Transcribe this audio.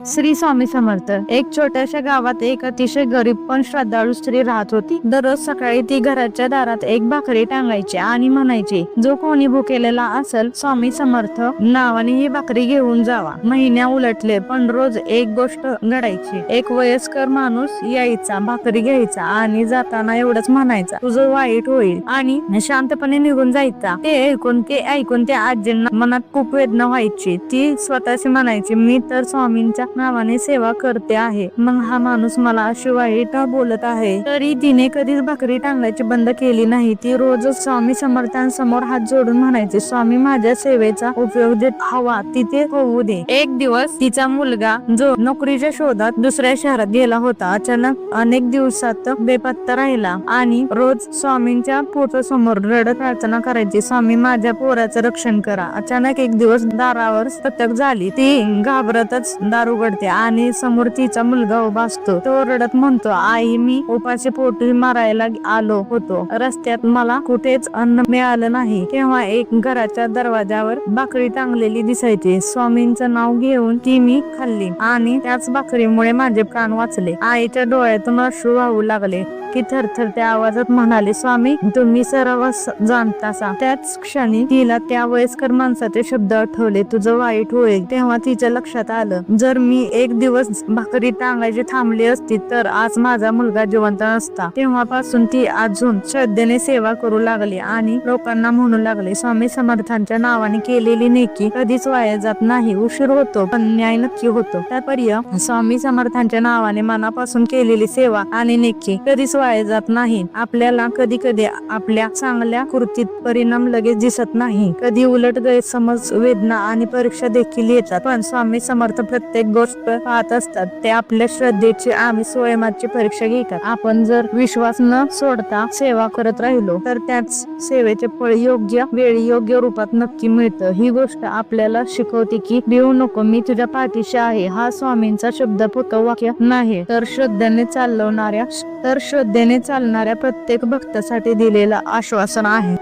श्री स्वामी समर्थ. एक छोट्याशा गावात एक अतिशय गरीब पण श्रद्धाळू स्त्री राहत होती. दररोज सकाळी ती घराच्या दारात एक भाकरी टांगायची आणि म्हणायची, जो कोणी भुकेलेला असेल स्वामी समर्थ नावाने ही भाकरी घेऊन जावा. महिन्या उलटले पण रोज एक गोष्ट घडायची. एक वयस्कर माणूस यायचा, भाकरी घ्यायचा आणि जाताना एवढंच म्हणायचा, तुझं वाईट होईल, आणि शांतपणे निघून जायचा. ते ऐकून त्या आजींना मनात खूप वेदना व्हायची. ती स्वतःशी म्हणायची, मी तर स्वामींच्या नावाने सेवा करते आहे, मग हा माणूस मला अशी वाईट बोलत आहे. तरी तिने कधीच भाकरी टांगायची बंद केली नाही. ती रोज स्वामी समर्थांसमोर हात जोडून म्हणायची, स्वामी माझ्या सेवेचा उपयोग जे हवा तिथे होऊ दे. एक दिवस तिचा मुलगा जो नोकरीच्या शोधात दुसऱ्या शहरात गेला होता, अचानक अनेक दिवसात बेपत्ता राहिला आणि रोज स्वामींच्या फोटो समोर रडत प्रार्थना करायची, स्वामी माझ्या पोराचं रक्षण करा. अचानक एक दिवस दारावर प्रत्यक्ष झाली. ती घाबरतच दार उघडते आणि समोर तिचा मुलगा उभा असतो. तो रडत म्हणतो, आई मी उपाशी पोटी मारायला आलो होतो, रस्त्यात मला कुठेच अन्न मिळालं नाही. तेव्हा एक घराच्या दरवाजावर भाकरी टांगलेली दिसायची. स्वामींचं नाव घेऊन ती मी खाल्ली आणि त्याच भाकरीमुळे माझे प्राण वाचले. आईच्या डोळ्यातून अश्रू वाहू लागले. की थरथरत्या आवाजात म्हणाले, स्वामी तुम्ही सर्व जाणतासा. त्याच क्षणी तिला त्या वयस्कर माणसाचे शब्द आठवले, तुझं वाईट होईल. तेव्हा तिच्या लक्षात आलं, जर मी एक दिवस भाकरी टांगायची थांबली असती तर आज माझा मुलगा जिवंत नसता. तेव्हापासून ती अजून श्रद्धेने सेवा करू लागली आणि लोकांना म्हणू लागले, स्वामी समर्थांच्या नावाने केलेली नेकी कधीच वाया जात नाही. उशीर होतो पण न्याय नक्की होतो. तात्पर्य, स्वामी समर्थांच्या नावाने मनापासून केलेली सेवा आणि नेकी कधीच वाया जात नाही. आपल्याला कधी कधी आपल्या चांगल्या कृतीत परिणाम लगेच दिसत नाही. कधी उलट गैरसमज, वेदना आणि परीक्षा देखील येतात. पण स्वामी समर्थ प्रत्येक गोष्ट पाहत असतात. ते आपल्या श्रद्धेची आणि स्वयमाची परीक्षा घेतात. आपण जर विश्वास न सोडता सेवा करत राहिलो तर त्याच सेवेचे फळ योग्य वेळी योग्य रूपात नक्की मिळतं. ही गोष्ट आपल्याला शिकवते की भिवू नको, मी तुझ्या पाठीशी आहे. हा स्वामींचा शब्द फक्त वाक्य नाही, तर श्रद्धेने चालणाऱ्या प्रत्येक भक्तासाठी दिलेला आश्वासन आहे.